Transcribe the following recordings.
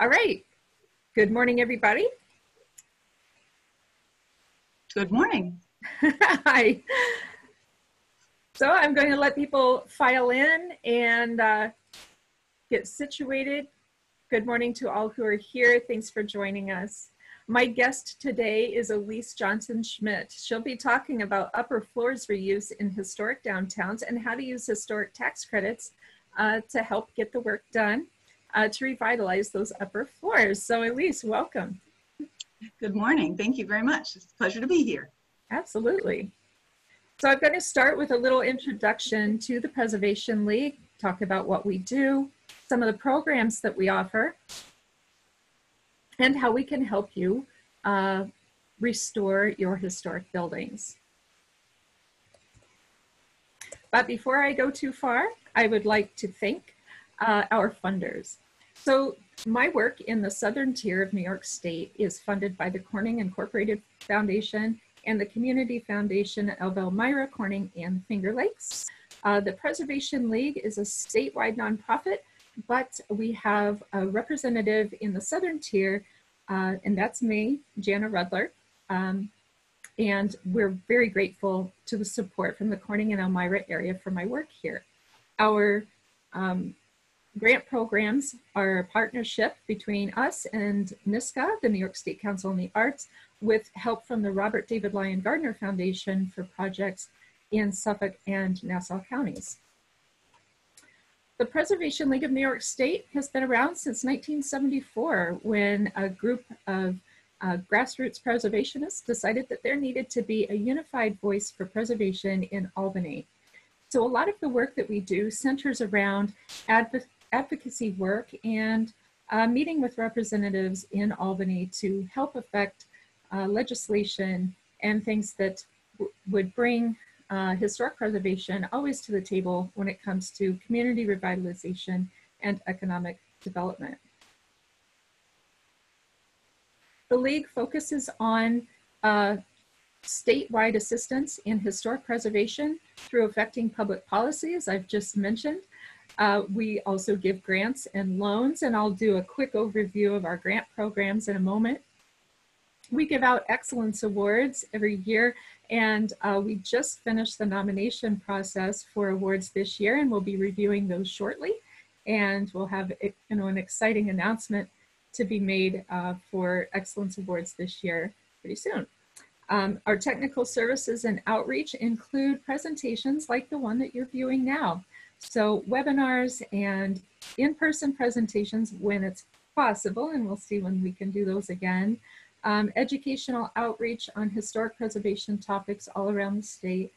All right. Good morning, everybody. Good morning. Hi. So I'm going to let people file in and get situated. Good morning to all who are here. Thanks for joining us. My guest today is Elise Johnson-Schmidt. She'll be talking about upper floors reuse in historic downtowns and how to use historic tax credits to help get the work done to revitalize those upper floors. So Elise, welcome. Good morning. Thank you very much. It's a pleasure to be here. Absolutely. So I'm going to start with a little introduction to the Preservation League, talk about what we do, some of the programs that we offer, and how we can help you restore your historic buildings. But before I go too far, I would like to thank our funders. So my work in the southern tier of New York State is funded by the Corning Incorporated Foundation and the Community Foundation of Elmira, Corning, and Finger Lakes. The Preservation League is a statewide nonprofit, but we have a representative in the southern tier, and that's me, Janna Rudler. And we're very grateful to the support from the Corning and Elmira area for my work here. Our grant programs are a partnership between us and NYSCA, the New York State Council on the Arts, with help from the Robert David Lyon Gardner Foundation for projects in Suffolk and Nassau counties. The Preservation League of New York State has been around since 1974 when a group of grassroots preservationists decided that there needed to be a unified voice for preservation in Albany. So a lot of the work that we do centers around advocacy work and meeting with representatives in Albany to help affect legislation and things that would bring historic preservation always to the table when it comes to community revitalization and economic development. The League focuses on statewide assistance in historic preservation through affecting public policy, as I've just mentioned. We also give grants and loans, and I'll do a quick overview of our grant programs in a moment. We give out excellence awards every year, and we just finished the nomination process for awards this year, and we'll be reviewing those shortly. And we'll have an exciting announcement to be made for excellence awards this year pretty soon. Our technical services and outreach include presentations like the one that you're viewing now. So webinars and in-person presentations when it's possible, and we'll see when we can do those again. Educational outreach on historic preservation topics all around the state.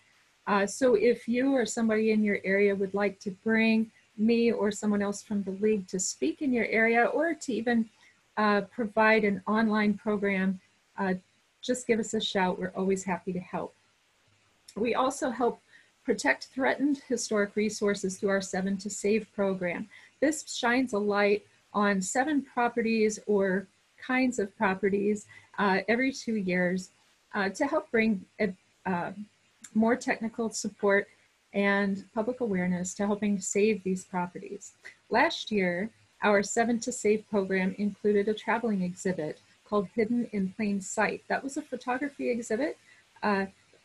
So if you or somebody in your area would like to bring me or someone else from the League to speak in your area, or to even provide an online program, just give us a shout. We're always happy to help. We also help protect threatened historic resources through our 7 to Save program. This shines a light on 7 properties or kinds of properties every 2 years to help bring more technical support and public awareness to helping save these properties. Last year, our 7 to Save program included a traveling exhibit called Hidden in Plain Sight. That was a photography exhibit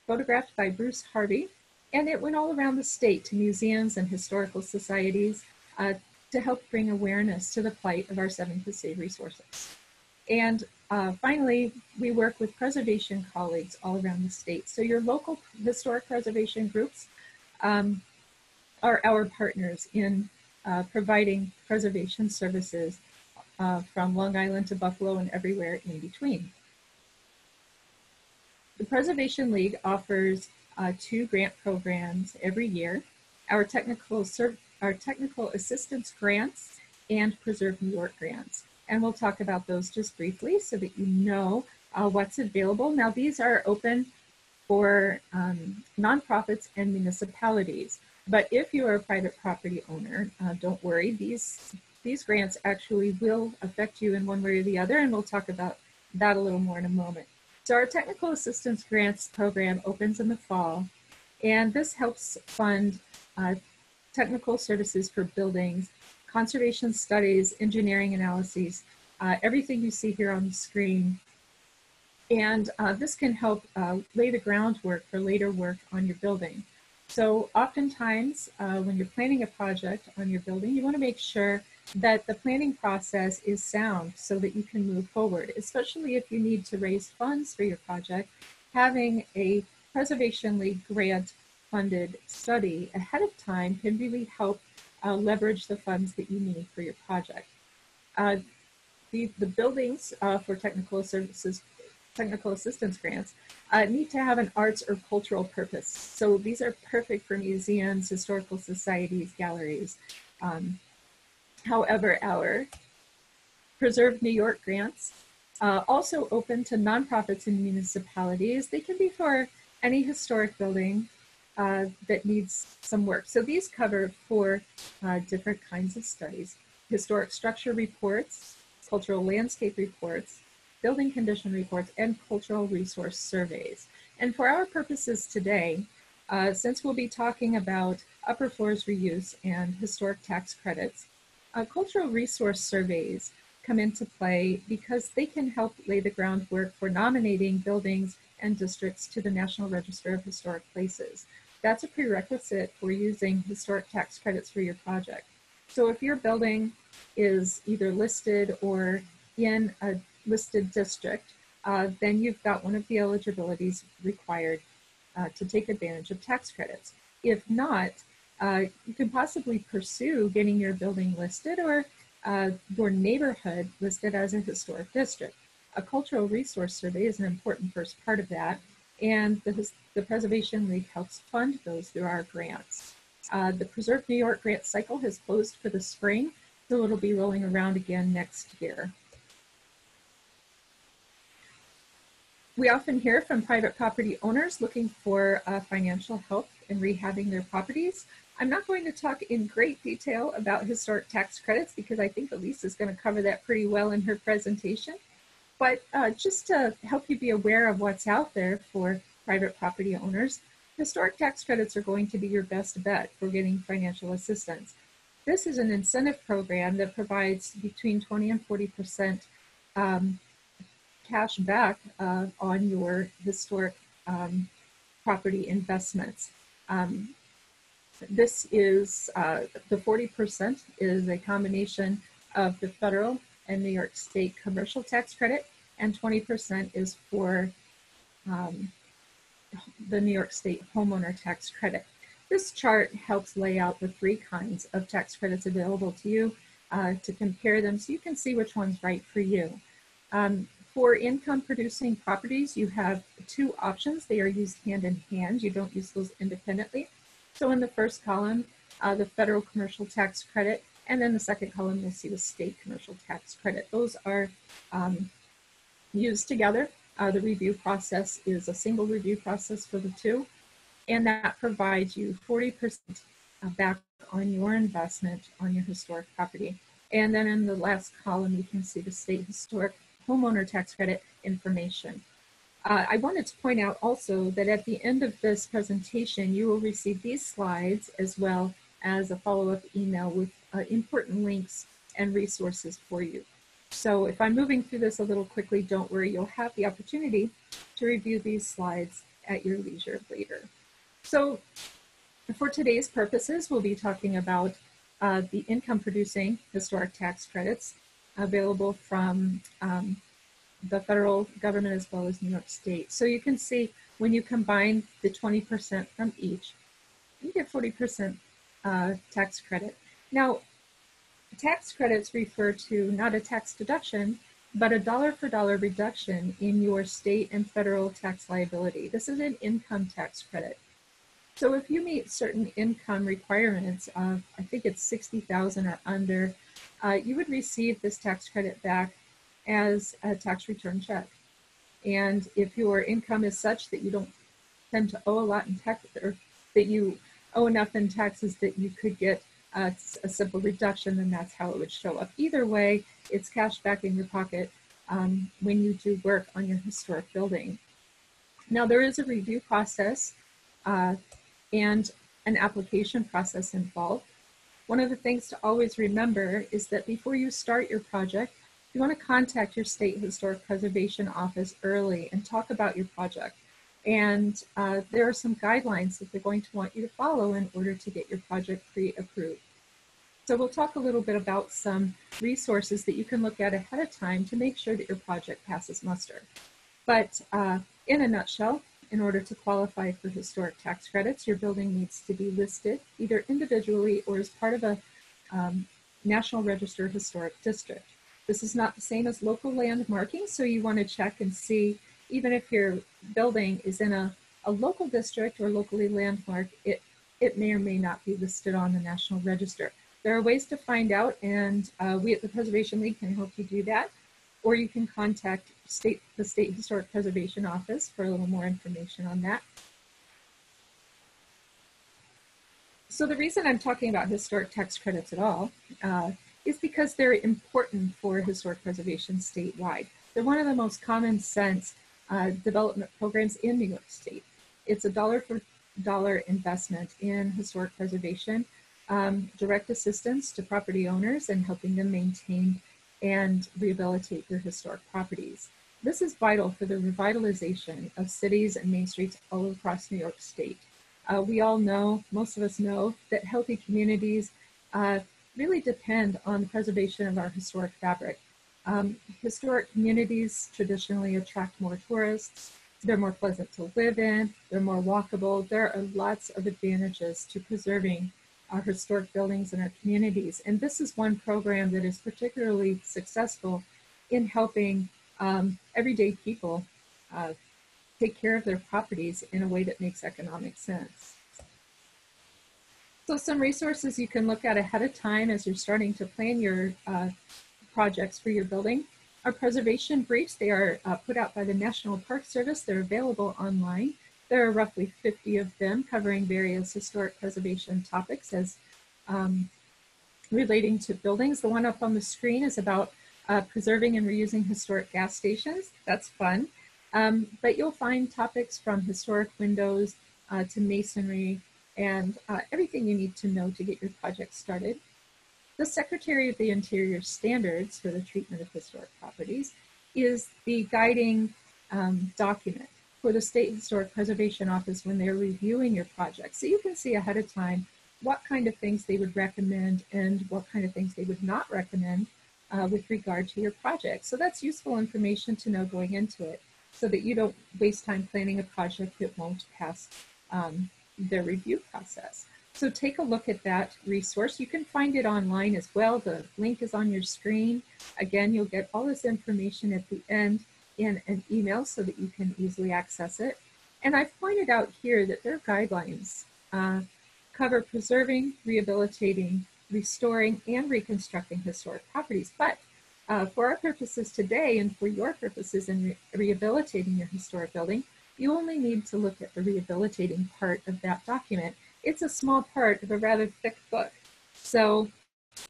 photographed by Bruce Harvey, and it went all around the state to museums and historical societies to help bring awareness to the plight of our 7 to Save resources. And finally, we work with preservation colleagues all around the state. So your local historic preservation groups are our partners in providing preservation services from Long Island to Buffalo and everywhere in between. The Preservation League offers 2 grant programs every year, our technical assistance grants and Preserve New York grants. And we'll talk about those just briefly so that you know what's available. Now, these are open for nonprofits and municipalities. But if you are a private property owner, don't worry, these grants actually will affect you in one way or the other, and we'll talk about that a little more in a moment. So our Technical Assistance Grants program opens in the fall, and this helps fund technical services for buildings, conservation studies, engineering analyses, everything you see here on the screen. And this can help lay the groundwork for later work on your building. So oftentimes, when you're planning a project on your building, you want to make sure that the planning process is sound so that you can move forward, especially if you need to raise funds for your project. Having a Preservation League grant funded study ahead of time can really help leverage the funds that you need for your project. The buildings for technical assistance grants need to have an arts or cultural purpose. So these are perfect for museums, historical societies, galleries. However, our Preserve New York grants also open to nonprofits and municipalities. They can be for any historic building that needs some work. So these cover four different kinds of studies: historic structure reports, cultural landscape reports, building condition reports, and cultural resource surveys. And for our purposes today, since we'll be talking about upper floors reuse and historic tax credits, cultural resource surveys come into play because they can help lay the groundwork for nominating buildings and districts to the National Register of Historic Places. That's a prerequisite for using historic tax credits for your project. So if your building is either listed or in a listed district, then you've got one of the eligibilities required to take advantage of tax credits. If not, you can possibly pursue getting your building listed or your neighborhood listed as a historic district. A cultural resource survey is an important first part of that, and the Preservation League helps fund those through our grants. The Preserve New York grant cycle has closed for the spring, so it'll be rolling around again next year. We often hear from private property owners looking for financial help in rehabbing their properties. I'm not going to talk in great detail about historic tax credits because I think Elise is going to cover that pretty well in her presentation. But just to help you be aware of what's out there for private property owners, historic tax credits are going to be your best bet for getting financial assistance. This is an incentive program that provides between 20 and 40% cash back on your historic property investments. This is, the 40% is a combination of the federal and New York State commercial tax credit, and 20% is for the New York State homeowner tax credit. This chart helps lay out the three kinds of tax credits available to you to compare them so you can see which one's right for you. For income producing properties, you have two options. They are used hand in hand. You don't use those independently. So in the first column, the federal commercial tax credit, and then the second column, you'll see the state commercial tax credit. Those are used together. The review process is a single review process for the two, and that provides you 40% back on your investment on your historic property. And then in the last column, you can see the state historic homeowner tax credit information. I wanted to point out also that at the end of this presentation, you will receive these slides as well as a follow-up email with important links and resources for you. So if I'm moving through this a little quickly, don't worry, you'll have the opportunity to review these slides at your leisure later. So for today's purposes, we'll be talking about the income producing historic tax credits available from the federal government as well as New York State. So you can see when you combine the 20% from each, you get 40% tax credit. Now, tax credits refer to not a tax deduction, but a dollar for dollar reduction in your state and federal tax liability. This is an income tax credit. So if you meet certain income requirements of, I think it's 60,000 or under, you would receive this tax credit back as a tax return check. And if your income is such that you don't tend to owe a lot in tax, or that you owe enough in taxes that you could get a simple reduction, then that's how it would show up. Either way, it's cash back in your pocket when you do work on your historic building. Now, there is a review process and an application process involved. One of the things to always remember is that before you start your project, You want to contact your state historic preservation office early and talk about your project. And there are some guidelines that they're going to want you to follow in order to get your project pre-approved. So we'll talk a little bit about some resources that you can look at ahead of time to make sure that your project passes muster. But in a nutshell, in order to qualify for historic tax credits, your building needs to be listed either individually or as part of a National Register Historic District. This is not the same as local landmarking, so you want to check and see, even if your building is in a local district or locally landmarked, it may or may not be listed on the National Register. There are ways to find out, and we at the Preservation League can help you do that. Or you can contact the State Historic Preservation Office for a little more information on that. So the reason I'm talking about historic tax credits at all is because they're important for historic preservation statewide. They're one of the most common sense development programs in New York State. It's a dollar for dollar investment in historic preservation, direct assistance to property owners and helping them maintain and rehabilitate their historic properties. This is vital for the revitalization of cities and main streets all across New York State. We all know, most of us know, that healthy communities really depend on the preservation of our historic fabric. Historic communities traditionally attract more tourists. They're more pleasant to live in. They're more walkable. There are lots of advantages to preserving our historic buildings in our communities. And this is one program that is particularly successful in helping everyday people take care of their properties in a way that makes economic sense. So some resources you can look at ahead of time as you're starting to plan your projects for your building are preservation briefs. They are put out by the National Park Service. They're available online. There are roughly 50 of them covering various historic preservation topics as relating to buildings. The one up on the screen is about preserving and reusing historic gas stations. That's fun. But you'll find topics from historic windows to masonry and everything you need to know to get your project started. The Secretary of the Interior Standards for the Treatment of Historic Properties is the guiding document for the State Historic Preservation Office when they're reviewing your project. So you can see ahead of time what kind of things they would recommend and what kind of things they would not recommend with regard to your project. So that's useful information to know going into it so that you don't waste time planning a project that won't pass their review process. So take a look at that resource. You can find it online as well. The link is on your screen. Again, you'll get all this information at the end in an email so that you can easily access it. And I've pointed out here that their guidelines cover preserving, rehabilitating, restoring, and reconstructing historic properties. But for our purposes today and for your purposes in rehabilitating your historic building, you only need to look at the rehabilitating part of that document. It's a small part of a rather thick book. So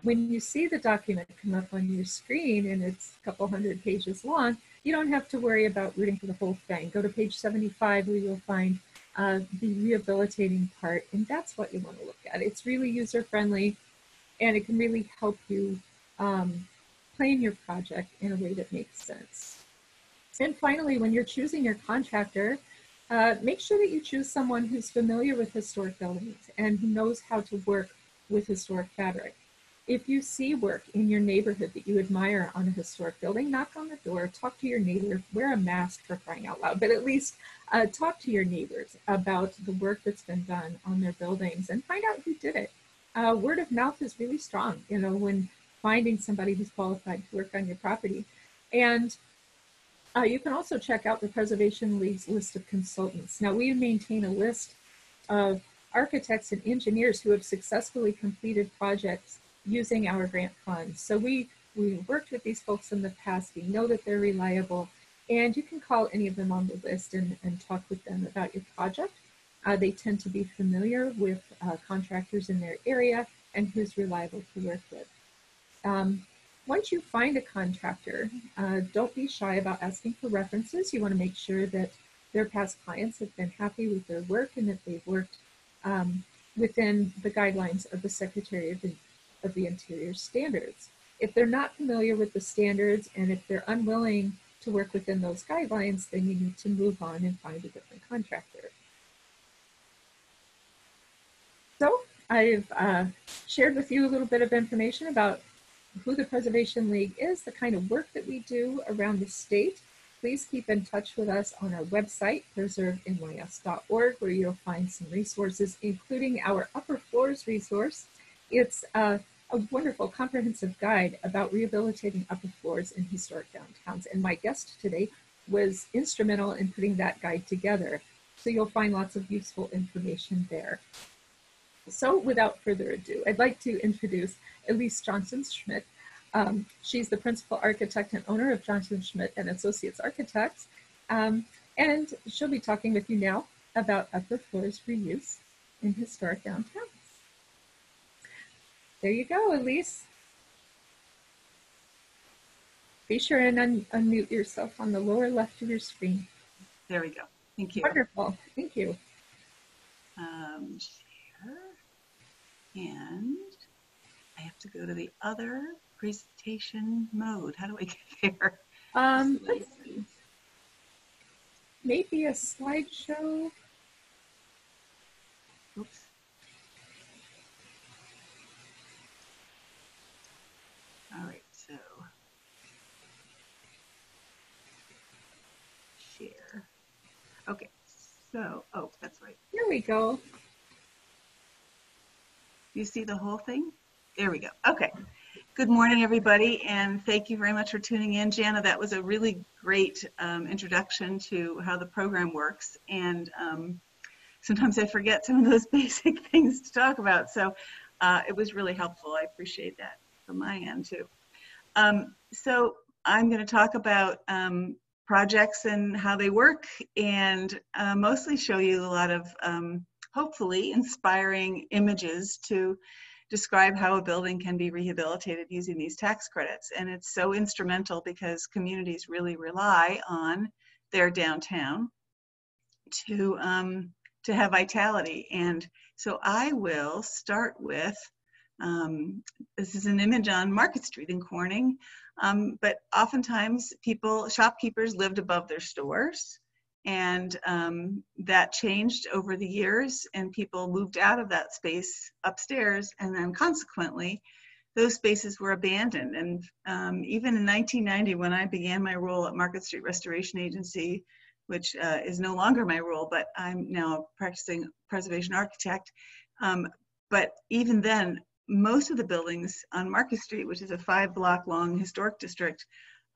when you see the document come up on your screen and it's a couple hundred pages long, you don't have to worry about reading for the whole thing. Go to page 75 where you'll find the rehabilitating part, and that's what you want to look at. It's really user-friendly, and it can really help you plan your project in a way that makes sense. And finally, when you're choosing your contractor, make sure that you choose someone who's familiar with historic buildings and who knows how to work with historic fabric. If you see work in your neighborhood that you admire on a historic building, knock on the door, talk to your neighbor, wear a mask for crying out loud, but at least talk to your neighbors about the work that's been done on their buildings and find out who did it. Word of mouth is really strong, you know, when finding somebody who's qualified to work on your property. And you can also check out the Preservation League's list of consultants. Now, we maintain a list of architects and engineers who have successfully completed projects using our grant funds. So we worked with these folks in the past. We know that they're reliable, and you can call any of them on the list and talk with them about your project. They tend to be familiar with contractors in their area and who's reliable to work with. Once you find a contractor, don't be shy about asking for references. You want to make sure that their past clients have been happy with their work and that they've worked within the guidelines of the Secretary of the Interior Standards. If they're not familiar with the standards and if they're unwilling to work within those guidelines, then you need to move on and find a different contractor. So I've shared with you a little bit of information about who the Preservation League is, the kind of work that we do around the state. Please keep in touch with us on our website, preservenys.org, where you'll find some resources, including our Upper Floors resource. It's a wonderful comprehensive guide about rehabilitating upper floors in historic downtowns. And my guest today was instrumental in putting that guide together. So you'll find lots of useful information there. So without further ado, I'd like to introduce Elise Johnson-Schmidt. She's the principal architect and owner of Johnson-Schmidt and Associates Architects. And she'll be talking with you now about upper floors reuse in historic downtowns. There you go, Elise. Be sure and unmute yourself on the lower left of your screen. There we go. Thank you. Wonderful. Thank you. Share. And I have to go to the other presentation mode. How do I get there? Let's see. Maybe a slideshow. Oops. All right, so share. Okay, so, oh, that's right. Here we go. You see the whole thing? There we go. Okay. Good morning, everybody, and thank you very much for tuning in. Janna, that was a really great introduction to how the program works, and sometimes I forget some of those basic things to talk about, so it was really helpful. I appreciate that from my end, too. So I'm going to talk about projects and how they work, and mostly show you a lot of hopefully inspiring images to describe how a building can be rehabilitated using these tax credits. And it's so instrumental because communities really rely on their downtown to have vitality. And so I will start with, this is an image on Market Street in Corning, but oftentimes shopkeepers lived above their stores. And that changed over the years, and people moved out of that space upstairs, and then consequently, those spaces were abandoned. And even in 1990, when I began my role at Market Street Restoration Agency, which is no longer my role, but I'm now a practicing preservation architect, but even then, most of the buildings on Market Street, which is a 5-block long historic district,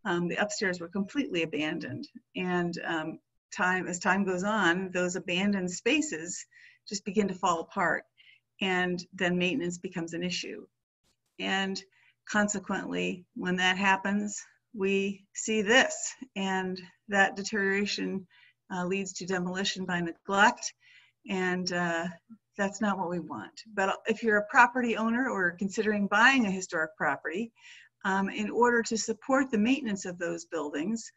the upstairs were completely abandoned. And as time goes on, those abandoned spaces just begin to fall apart, and then maintenance becomes an issue. And consequently, when that happens, we see this, and that deterioration leads to demolition by neglect, and that's not what we want. But if you're a property owner or considering buying a historic property, in order to support the maintenance of those buildings,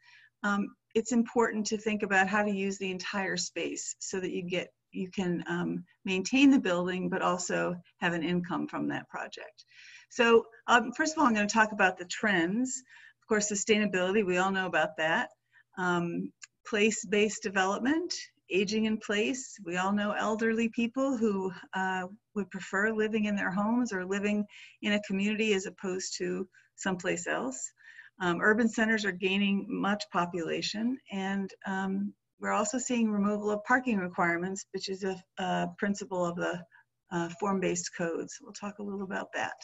it's important to think about how to use the entire space so that you can maintain the building, but also have an income from that project. So first of all, I'm going to talk about the trends. Of course, sustainability, we all know about that. Place-based development, aging in place. We all know elderly people who would prefer living in their homes or living in a community as opposed to someplace else. Urban centers are gaining much population, and we're also seeing removal of parking requirements, which is a principle of the form-based codes. We'll talk a little about that.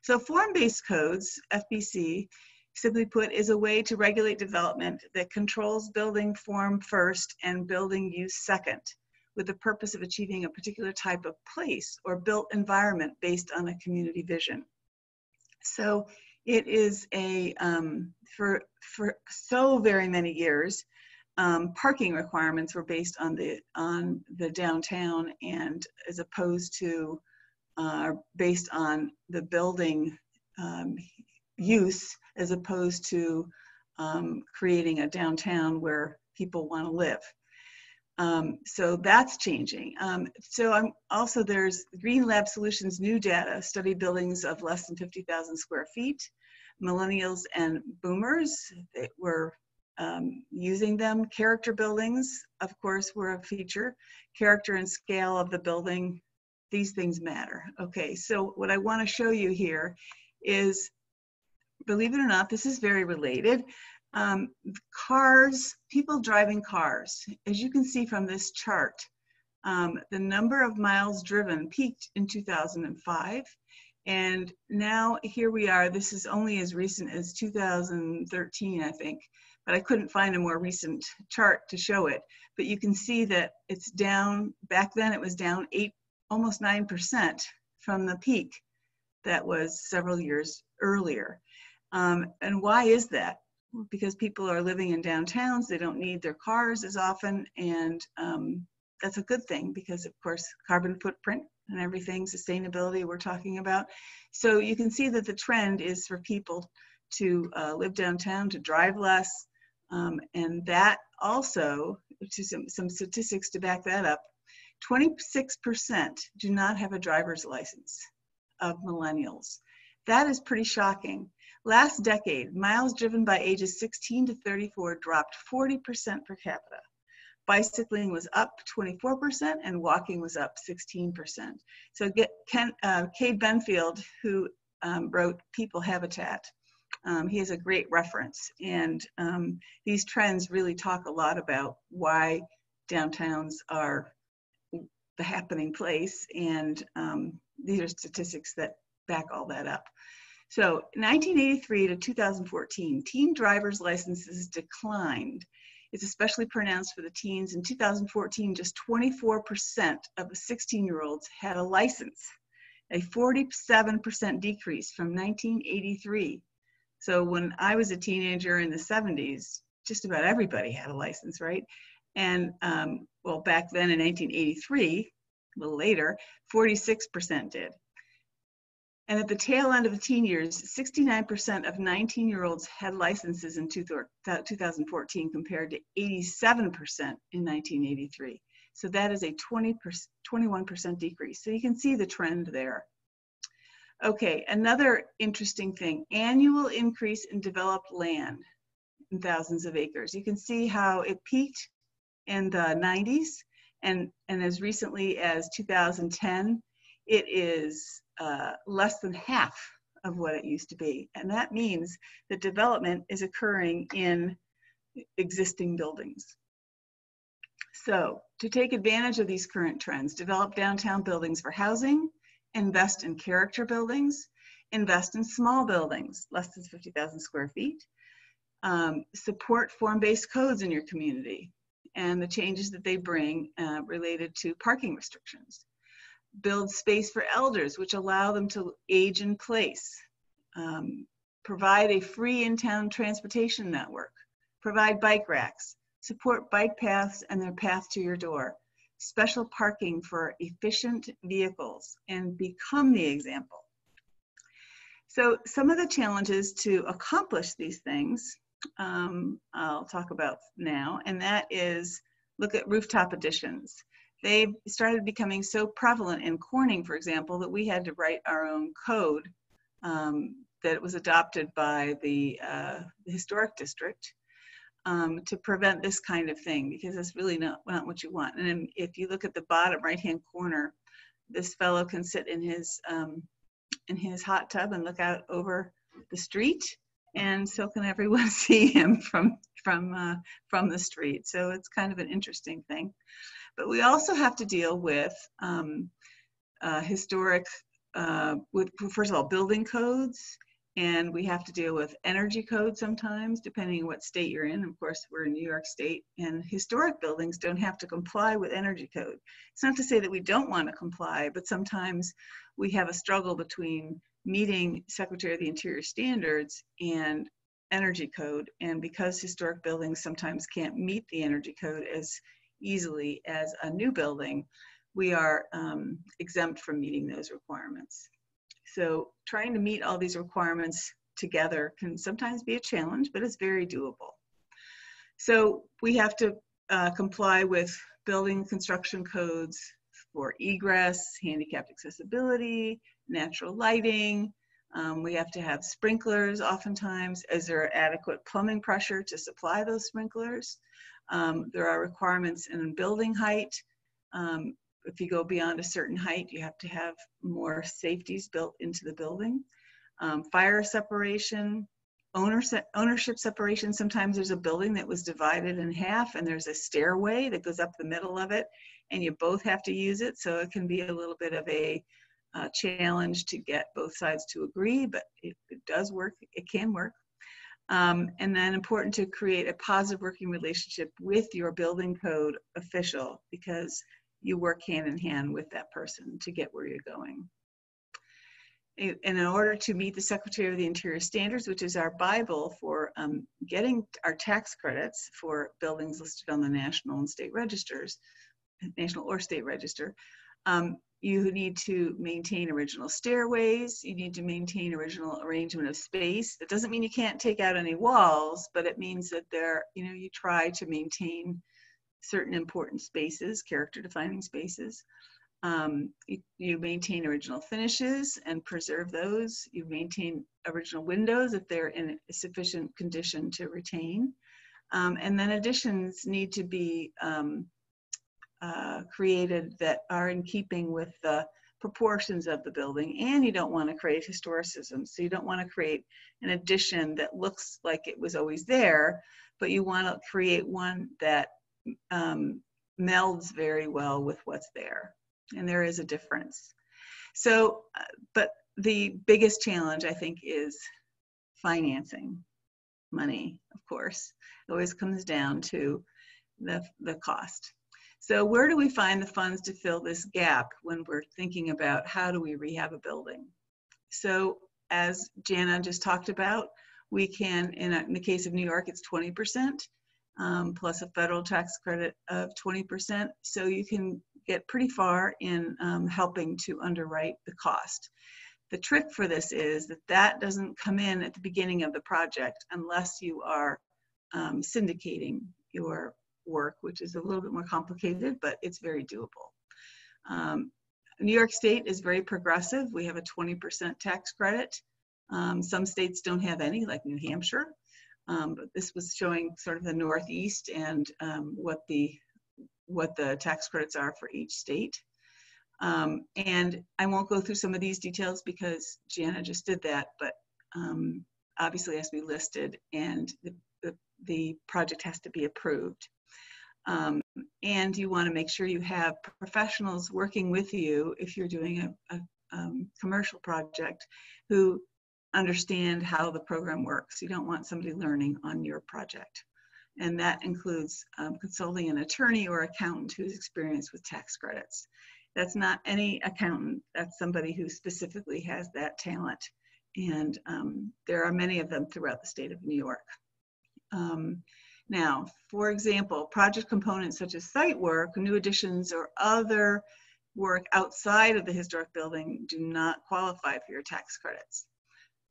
So form-based codes, FBC, simply put, is a way to regulate development that controls building form first and building use second, with the purpose of achieving a particular type of place or built environment based on a community vision. So it is for so very many years, parking requirements were based on the downtown, and as opposed to based on the building use, as opposed to creating a downtown where people want to live. So that's changing. So I'm also, there's Green Lab Solutions new data, study buildings of less than 50,000 square feet. Millennials and boomers, they were using them. Character buildings, of course, were a feature. Character and scale of the building, these things matter. Okay, so what I want to show you here is, believe it or not, this is very related. Cars, people driving cars. As you can see from this chart, the number of miles driven peaked in 2005. And now here we are. This is only as recent as 2013, I think, but I couldn't find a more recent chart to show it. But you can see that it's down. Back then it was down almost 9% from the peak that was several years earlier. And why is that? Because people are living in downtowns, they don't need their cars as often, and that's a good thing because, of course, carbon footprint and everything, sustainability we're talking about. So you can see that the trend is for people to live downtown, to drive less, and that also, which is some statistics to back that up, 26% do not have a driver's license of millennials. That is pretty shocking. Last decade, miles driven by ages 16 to 34 dropped 40% per capita. Bicycling was up 24% and walking was up 16%. So Cade Benfield, who wrote People Habitat, he has a great reference. And these trends really talk a lot about why downtowns are the happening place. And these are statistics that back all that up. So 1983 to 2014, teen driver's licenses declined. It's especially pronounced for the teens. In 2014, just 24% of the 16-year-olds had a license, a 47% decrease from 1983. So when I was a teenager in the 70s, just about everybody had a license, right? And well, back then in 1983, a little later, 46% did. And at the tail end of the teen years, 69% of 19-year-olds had licenses in 2014 compared to 87% in 1983. So that is a 21% decrease. So you can see the trend there. Okay, another interesting thing, annual increase in developed land in thousands of acres. You can see how it peaked in the 90s, and as recently as 2010, it is less than half of what it used to be. And that means that development is occurring in existing buildings. So to take advantage of these current trends, develop downtown buildings for housing, invest in character buildings, invest in small buildings, less than 50,000 square feet, support form-based codes in your community and the changes that they bring related to parking restrictions. Build space for elders, which allow them to age in place. Provide a free in-town transportation network. Provide bike racks. Support bike paths and their path to your door. Special parking for efficient vehicles, and become the example. So some of the challenges to accomplish these things, I'll talk about now, and that is, look at rooftop additions. They started becoming so prevalent in Corning, for example, that we had to write our own code that was adopted by the historic district to prevent this kind of thing, because it's really not what you want. And if you look at the bottom right-hand corner, this fellow can sit in his hot tub and look out over the street, and so can everyone see him from the street. So it's kind of an interesting thing. But we also have to deal with historic, with, first of all, building codes, and we have to deal with energy codes sometimes, depending on what state you're in. Of course, we're in New York State, and historic buildings don't have to comply with energy code. It's not to say that we don't want to comply, but sometimes we have a struggle between meeting Secretary of the Interior standards and energy code. And because historic buildings sometimes can't meet the energy code as easily as a new building, we are exempt from meeting those requirements. So trying to meet all these requirements together can sometimes be a challenge, but it's very doable. So we have to comply with building construction codes for egress, handicapped accessibility, natural lighting. We have to have sprinklers oftentimes. Is there adequate plumbing pressure to supply those sprinklers? There are requirements in building height. If you go beyond a certain height, you have to have more safeties built into the building. Fire separation, ownership separation. Sometimes there's a building that was divided in half and there's a stairway that goes up the middle of it and you both have to use it. So it can be a little bit of a challenge to get both sides to agree, but it does work, it can work. And then important to create a positive working relationship with your building code official because you work hand in hand with that person to get where you're going. And in order to meet the Secretary of the Interior standards, which is our Bible for getting our tax credits for buildings listed on the national and state registers, national or state register, you need to maintain original stairways. You need to maintain original arrangement of space. That doesn't mean you can't take out any walls, but it means that you try to maintain certain important spaces, character defining spaces. You maintain original finishes and preserve those. You maintain original windows if they're in sufficient condition to retain. And then additions need to be created that are in keeping with the proportions of the building, and you don't want to create historicism. So you don't want to create an addition that looks like it was always there, but you want to create one that melds very well with what's there. And there is a difference. So, but the biggest challenge, I think, is financing. Money, of course. It always comes down to the cost. So where do we find the funds to fill this gap when we're thinking about how do we rehab a building? So as Janna just talked about, we can, in the case of New York, it's 20%, plus a federal tax credit of 20%. So you can get pretty far in helping to underwrite the cost. The trick for this is that doesn't come in at the beginning of the project unless you are syndicating your work, which is a little bit more complicated, but it's very doable. New York State is very progressive. We have a 20% tax credit. Some states don't have any, like New Hampshire, but this was showing sort of the Northeast and what the tax credits are for each state. And I won't go through some of these details because Janna just did that, but obviously it has to be listed and the project has to be approved. And you want to make sure you have professionals working with you if you're doing a commercial project who understand how the program works. You don't want somebody learning on your project. And that includes consulting an attorney or accountant who's experienced with tax credits. That's not any accountant, that's somebody who specifically has that talent. And there are many of them throughout the state of New York. Now, for example, project components such as site work, new additions, or other work outside of the historic building do not qualify for your tax credits.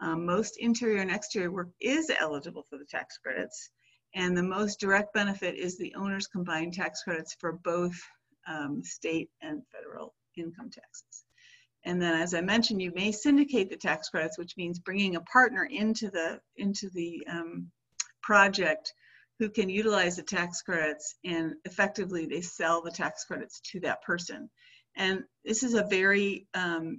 Most interior and exterior work is eligible for the tax credits, and the most direct benefit is the owner's combined tax credits for both state and federal income taxes. And then, as I mentioned, you may syndicate the tax credits, which means bringing a partner into the project who can utilize the tax credits, and effectively they sell the tax credits to that person. And this is a very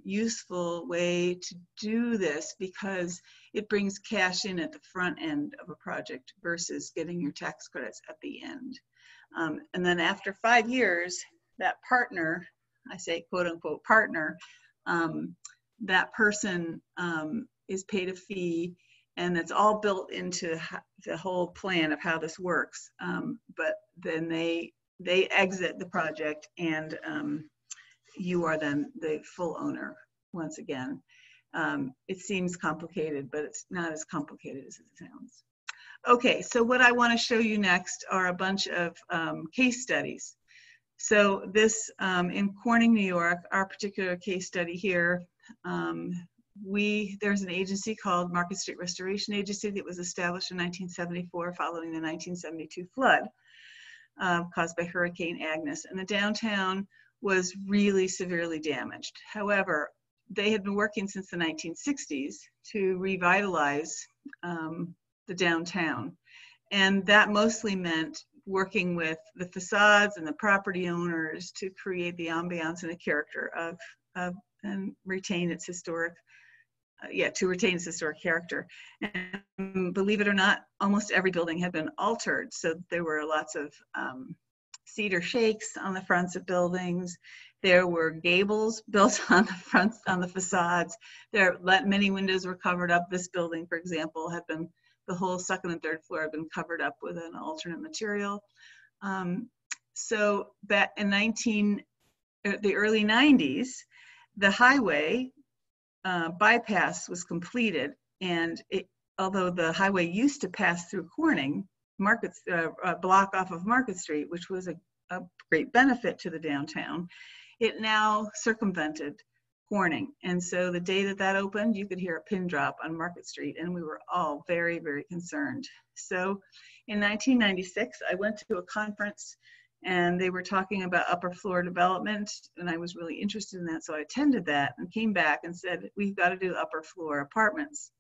useful way to do this because it brings cash in at the front end of a project versus getting your tax credits at the end. And then after 5 years, that partner, I say quote unquote partner, that person is paid a fee, and it's all built into the whole plan of how this works. But then they exit the project, and you are then the full owner once again. It seems complicated, but it's not as complicated as it sounds. Okay, so what I want to show you next are a bunch of case studies. So this, in Corning, New York, our particular case study here, there's an agency called Market Street Restoration Agency that was established in 1974 following the 1972 flood. caused by Hurricane Agnes, and the downtown was really severely damaged. However, they had been working since the 1960s to revitalize the downtown. And that mostly meant working with the facades and the property owners to create the ambiance and the character of and retain its historic, to retain its historic character. And believe it or not, almost every building had been altered. So there were lots of cedar shakes on the fronts of buildings. There were gables built on the fronts, on the facades. Many windows were covered up. This building, for example, had been, the whole second and third floor had been covered up with an alternate material. So that in the early 90s, the highway bypass was completed, and although the highway used to pass through Corning, a block off of Market Street, which was a great benefit to the downtown, it now circumvented Corning. And so the day that opened, you could hear a pin drop on Market Street, and we were all very, very concerned. So in 1996, I went to a conference, and they were talking about upper floor development, and I was really interested in that, so I attended that and came back and said, we've got to do upper floor apartments.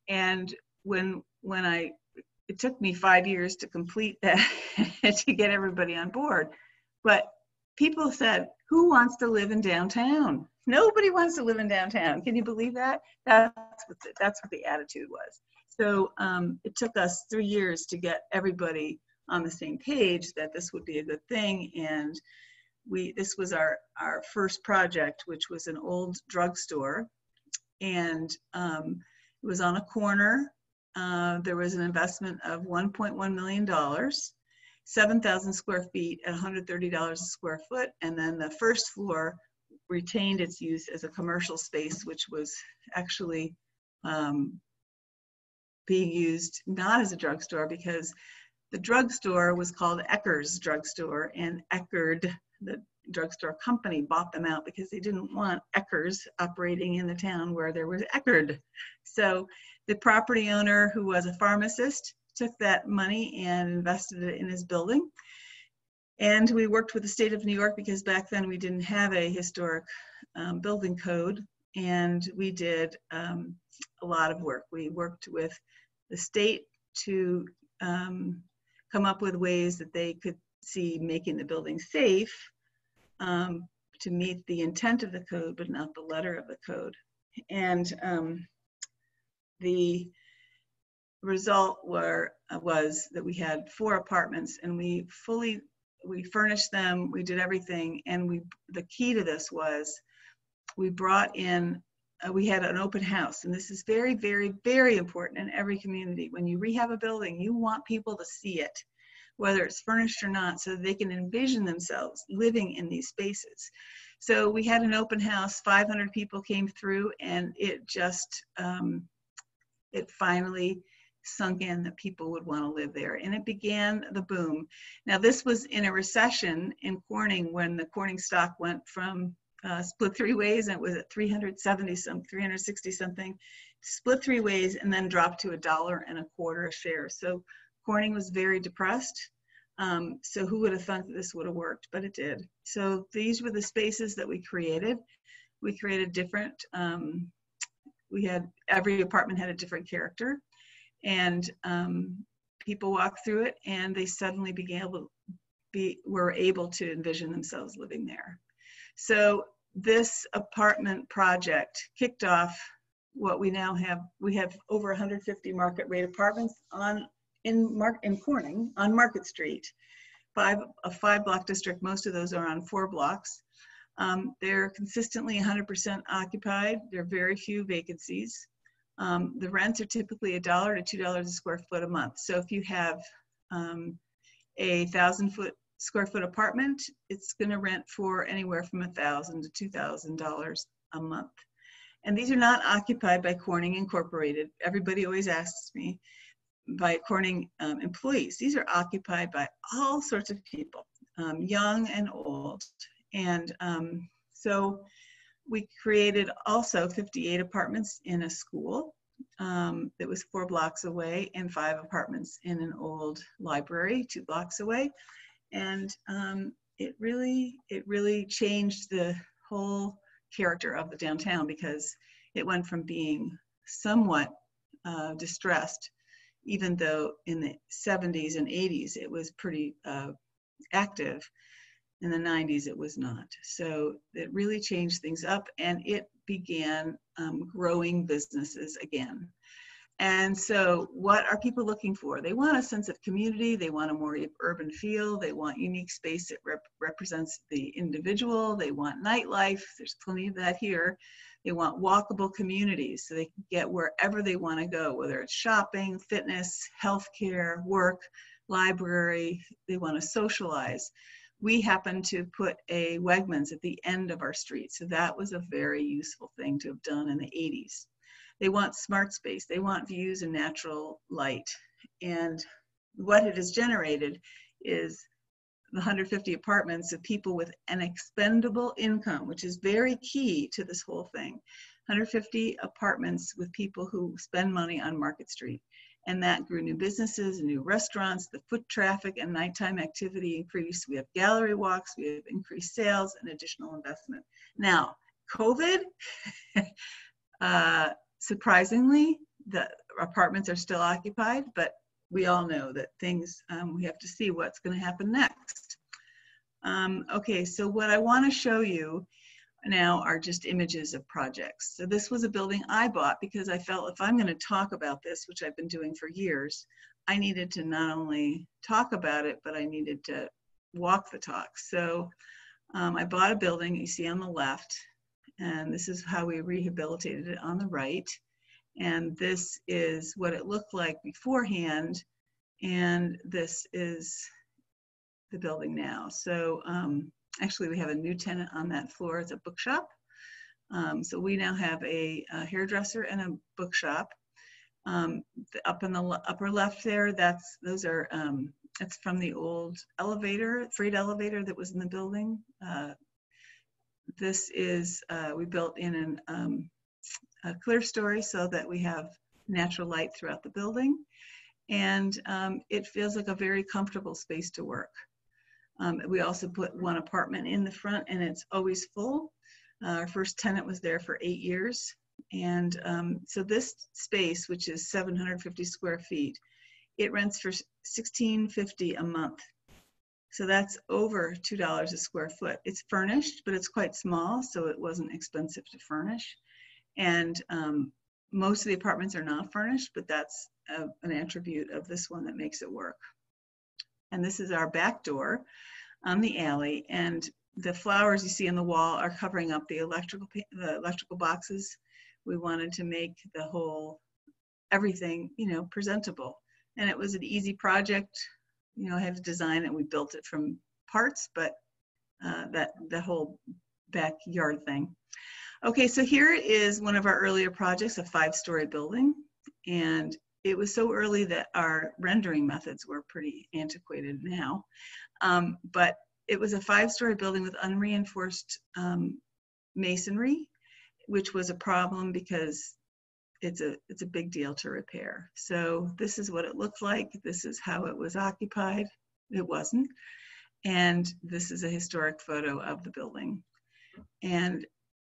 And it took me 5 years to complete that to get everybody on board. But people said, who wants to live in downtown? Nobody wants to live in downtown. Can you believe that? That's what the attitude was. So it took us 3 years to get everybody on the same page that this would be a good thing. And this was our first project, which was an old drugstore. And it was on a corner. There was an investment of $1.1 million, 7,000 square feet at $130 a square foot. And then the first floor retained its use as a commercial space, which was actually being used not as a drugstore, because the drugstore was called Ecker's Drugstore, and Eckerd, the drugstore company, bought them out because they didn't want Ecker's operating in the town where there was Eckerd. So the property owner, who was a pharmacist, took that money and invested it in his building. And we worked with the state of New York, because back then we didn't have a historic building code, and we did a lot of work. We worked with the state to come up with ways that they could see making the building safe to meet the intent of the code, but not the letter of the code. And the result was that we had 4 apartments, and we furnished them, we did everything, and the key to this was we brought in, we had an open house, and this is very, very, very important in every community. When you rehab a building, you want people to see it, whether it's furnished or not, so they can envision themselves living in these spaces. So we had an open house, 500 people came through, and it just, it finally sunk in that people would want to live there, and it began the boom. Now, this was in a recession in Corning, when the Corning stock went from split 3 ways, and it was at 360 something, split 3 ways, and then dropped to $1.25 a share. So Corning was very depressed. So who would have thought that this would have worked? But it did. So these were the spaces that we created. We created different, every apartment had a different character, and people walked through it, and they suddenly were able to envision themselves living there. So this apartment project kicked off what we now have. We have over 150 market rate apartments in Corning on Market Street, a 5-block district. Most of those are on 4 blocks. They're consistently 100% occupied. There are very few vacancies. The rents are typically $1 to $2 a square foot a month. So if you have a 1,000 square foot apartment, it's going to rent for anywhere from $1,000 to $2,000 a month. And these are not occupied by Corning Incorporated. Everybody always asks me, by Corning employees. These are occupied by all sorts of people, young and old. And so we created also 58 apartments in a school that was 4 blocks away, and 5 apartments in an old library 2 blocks away. And it really changed the whole character of the downtown, because it went from being somewhat distressed, even though in the 70s and 80s it was pretty active. In the 90s it was not. So it really changed things up, and it began growing businesses again. And so what are people looking for? They want a sense of community. They want a more urban feel. They want unique space that represents the individual. They want nightlife. There's plenty of that here. They want walkable communities so they can get wherever they want to go, whether it's shopping, fitness, healthcare, work, library. They want to socialize. We happened to put a Wegmans at the end of our street, so that was a very useful thing to have done in the 80s. They want smart space. They want views and natural light. And what it has generated is the 150 apartments of people with an expendable income, which is very key to this whole thing. 150 apartments with people who spend money on Market Street. And that grew new businesses, new restaurants, the foot traffic and nighttime activity increased. We have gallery walks, we have increased sales and additional investment. Now, COVID, surprisingly, the apartments are still occupied, but we all know that things, we have to see what's going to happen next. Okay, so what I want to show you now are just images of projects. So this was a building I bought because I felt if I'm going to talk about this, which I've been doing for years, I needed to not only talk about it, but I needed to walk the talk. So I bought a building you see on the left, and this is how we rehabilitated it on the right. And this is what it looked like beforehand, and this is the building now. So actually we have a new tenant on that floor. It's a bookshop. So we now have a hairdresser and a bookshop. Up in the upper left there, that's from the old elevator, freight elevator that was in the building. This is, we built in a clear story so that we have natural light throughout the building. And it feels like a very comfortable space to work. We also put one apartment in the front, and it's always full. Our first tenant was there for 8 years. And so this space, which is 750 square feet, it rents for $16.50 a month. So that's over $2 a square foot. It's furnished, but it's quite small, so it wasn't expensive to furnish. And most of the apartments are not furnished, but that's an attribute of this one that makes it work. And this is our back door on the alley, and the flowers you see on the wall are covering up the electrical boxes. We wanted to make the whole, everything, presentable. And it was an easy project. I had to design it. We built it from parts, but the whole backyard thing. Okay, so here is one of our earlier projects, a 5-story building. And it was so early that our rendering methods were pretty antiquated now. But it was a 5-story building with unreinforced masonry, which was a problem because it's a big deal to repair. So this is what it looked like. This is how it was occupied. It wasn't. And this is a historic photo of the building. And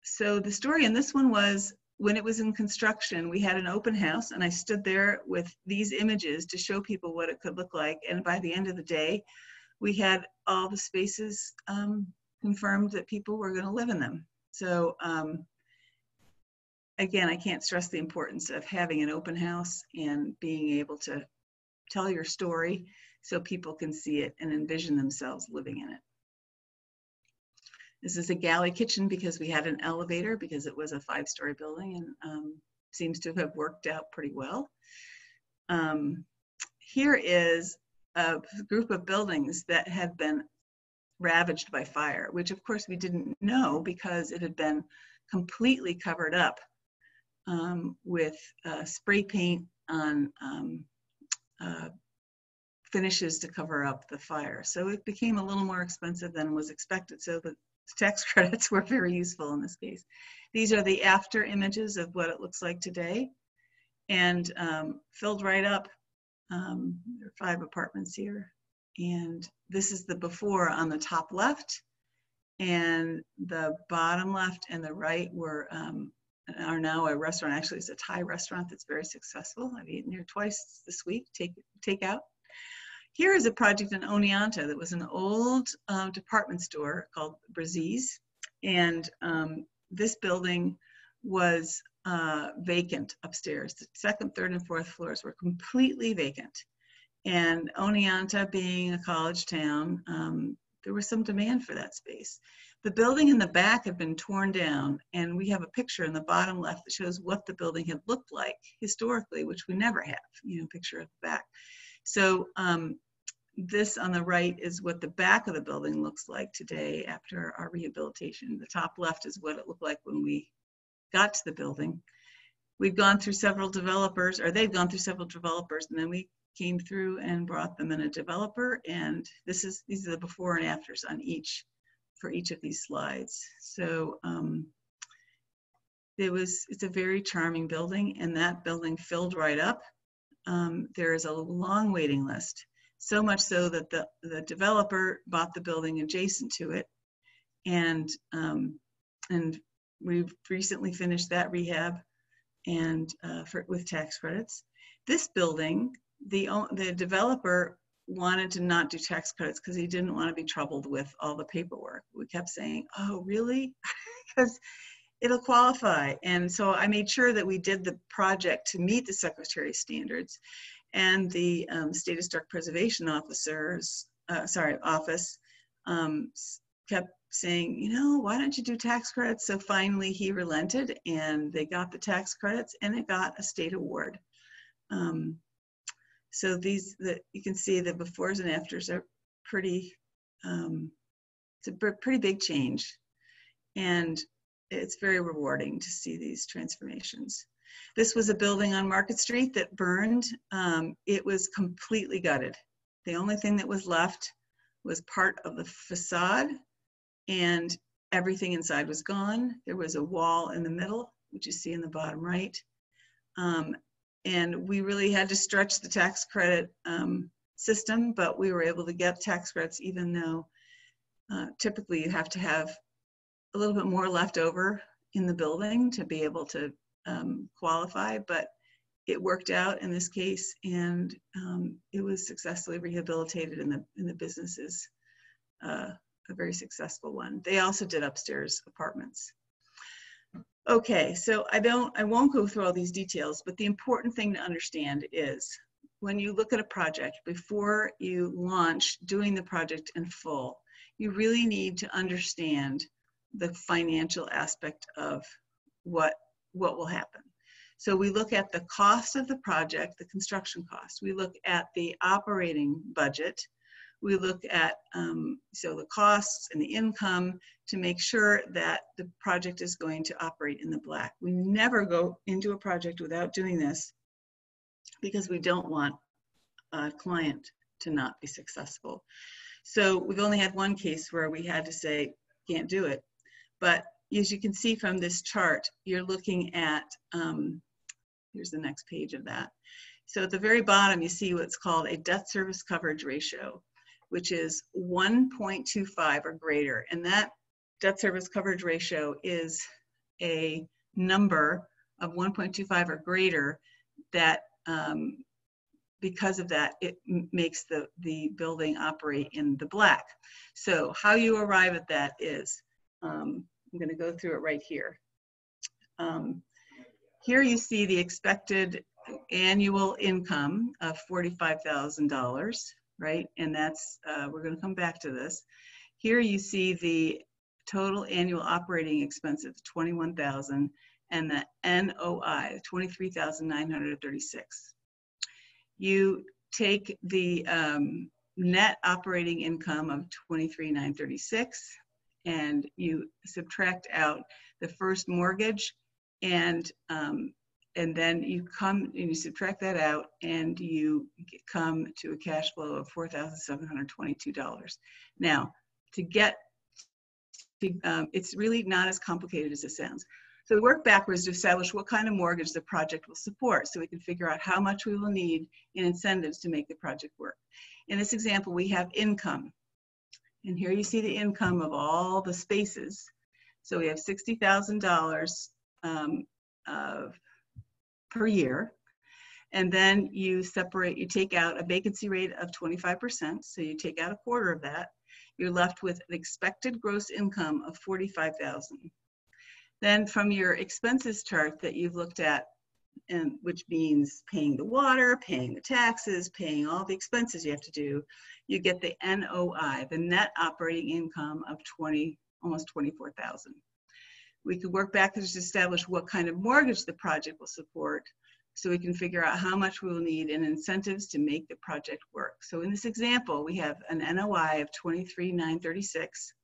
so the story in this one was, when it was in construction, we had an open house, and I stood there with these images to show people what it could look like. And by the end of the day, we had all the spaces confirmed that people were going to live in them. So again, I can't stress the importance of having an open house and being able to tell your story so people can see it and envision themselves living in it. This is a galley kitchen because we had an elevator because it was a 5-story building, and seems to have worked out pretty well. Here is a group of buildings that had been ravaged by fire, which of course we didn't know because it had been completely covered up with spray paint on finishes to cover up the fire. So it became a little more expensive than was expected. So the tax credits were very useful in this case. These are the after images of what it looks like today, and filled right up. There are 5 apartments here, And this is the before on the top left, and the bottom left and the right are now a restaurant. Actually, it's a Thai restaurant that's very successful. I've eaten here twice this week, take out. Here is a project in Oneonta that was an old department store called Brazie's, and this building was vacant upstairs. The second, third, and fourth floors were completely vacant. And Oneonta being a college town, there was some demand for that space. The building in the back had been torn down, and we have a picture in the bottom left that shows what the building had looked like historically, which we never have, picture of the back. So this on the right is what the back of the building looks like today after our rehabilitation. The top left is what it looked like when we got to the building. We've gone through several developers, or they've gone through several developers, and then we came through and brought them in a developer, and these are the before and afters on for each of these slides. So it's a very charming building, and that building filled right up. There is a long waiting list, so much so that the developer bought the building adjacent to it, and we've recently finished that rehab and with tax credits. This building, the developer wanted to not do tax credits because he didn't want to be troubled with all the paperwork. We kept saying, oh, really? Because it'll qualify. And so I made sure that we did the project to meet the Secretary's standards, and the State Historic Preservation office kept saying, why don't you do tax credits? So finally he relented, and they got the tax credits, and it got a state award. So you can see the befores and afters are pretty, it's a pretty big change. And it's very rewarding to see these transformations. This was a building on Market Street that burned. It was completely gutted. The only thing that was left was part of the facade, and everything inside was gone. There was a wall in the middle, which you see in the bottom right. And we really had to stretch the tax credit system, but we were able to get tax credits, even though typically you have to have a little bit more left over in the building to be able to qualify, but it worked out in this case, and it was successfully rehabilitated, and the business is a very successful one. They also did upstairs apartments. Okay, so I won't go through all these details, but the important thing to understand is when you look at a project, before you launch doing the project in full, you really need to understand the financial aspect of what will happen. So we look at the cost of the project, the construction cost. We look at the operating budget. We look at so the costs and the income to make sure that the project is going to operate in the black. We never go into a project without doing this because we don't want a client to not be successful. So we've only had one case where we had to say, can't do it. But as you can see from this chart, you're looking at, here's the next page of that. So at the very bottom, you see what's called a debt service coverage ratio, which is 1.25 or greater. And that debt service coverage ratio is a number of 1.25 or greater that because of that, it makes the building operate in the black. So how you arrive at that is, I'm gonna go through it right here. Here you see the expected annual income of $45,000. Right? And that's, we're going to come back to this. Here you see the total annual operating expense of $21,000 and the NOI, $23,936. You take the net operating income of $23,936 and you subtract out the first mortgage, and then you come and you subtract that out and you come to a cash flow of $4,722. Now, it's really not as complicated as it sounds. So we work backwards to establish what kind of mortgage the project will support so we can figure out how much we will need in incentives to make the project work. In this example, we have income. And here you see the income of all the spaces. So we have $60,000 per year. And then you take out a vacancy rate of 25%. So you take out a quarter of that. You're left with an expected gross income of $45,000. Then from your expenses chart that you've looked at, and which means paying the water, paying the taxes, paying all the expenses you have to do, you get the NOI, the net operating income of almost $24,000. We could work backwards to establish what kind of mortgage the project will support, so we can figure out how much we will need in incentives to make the project work. So in this example, we have an NOI of $23,936.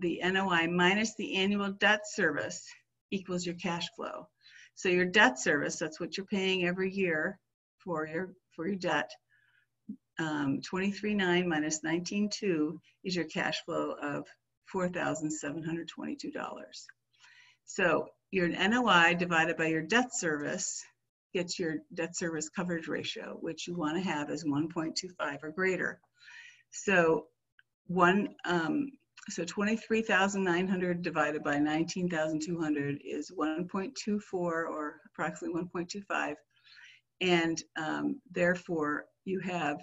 The NOI minus the annual debt service equals your cash flow. So your debt service, that's what you're paying every year for your debt. 23,900 minus 19,200 is your cash flow of $4,722. So your NOI divided by your debt service gets your debt service coverage ratio, which you want to have as 1.25 or greater. So 23,900 divided by 19,200 is 1.24 or approximately 1.25. And therefore you have